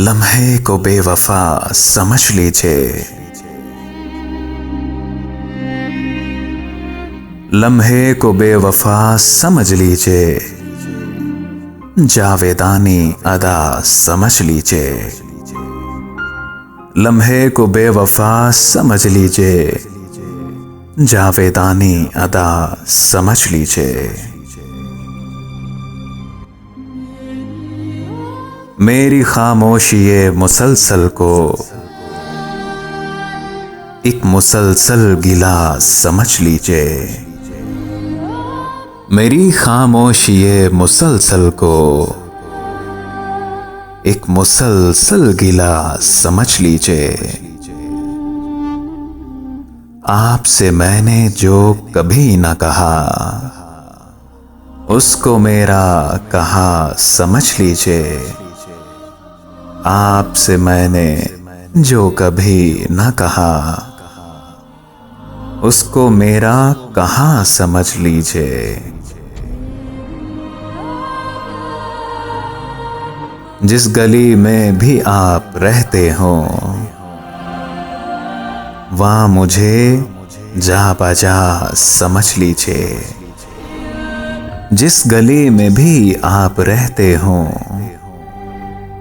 लम्हे को बेवफा समझ लीजिए, लम्हे को बेवफा समझ लीजिए, जावेदानी अदा समझ लीजिए। लम्हे को बेवफा समझ लीजिए, जावेदानी अदा समझ लीजिए। मेरी खामोशी मुसलसल को एक मुसलसल गिला समझ लीजिए। मेरी खामोशी मुसलसल को एक मुसलसल गिला समझ लीजिए। आपसे मैंने जो कभी न कहा, उसको मेरा कहा समझ लीजिए। आपसे मैंने जो कभी न कहा, उसको मेरा कहा समझ लीजिए। जिस गली में भी आप रहते हो, वहाँ मुझे जा बजा समझ लीजिए। जिस गली में भी आप रहते हो,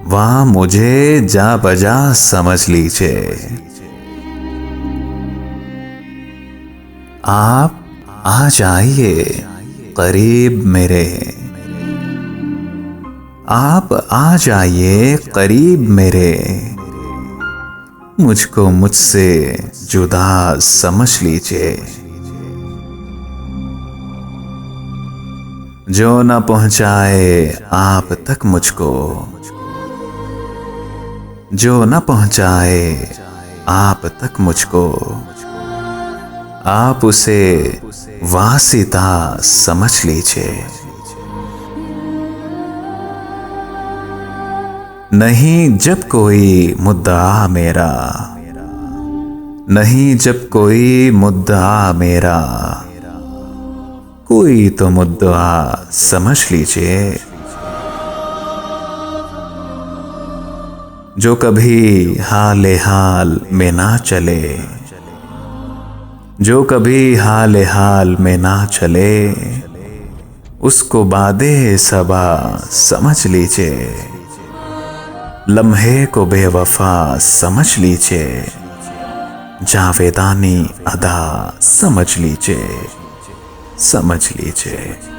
वहाँ मुझे जा बजा समझ लीजिए। आप आ जाइए करीब मेरे, आप आ जाइए करीब मेरे। मुझको मुझसे जुदा समझ लीजिए। जो न पहुंचाए आप तक मुझको, जो न पहुंचाए आप तक मुझको, आप उसे वासिता समझ लीजिए। नहीं जब कोई मुद्दा मेरा, नहीं जब कोई मुद्दा मेरा, कोई तो मुद्दा समझ लीजिए। जो कभी हाले हाल में ना चले, जो कभी हाले हाल में ना चले, उसको बादे सबा समझ लीजिए। लम्हे को बेवफा समझ लीजिए, जावेदानी अदा समझ लीजिए, समझ लीजिए।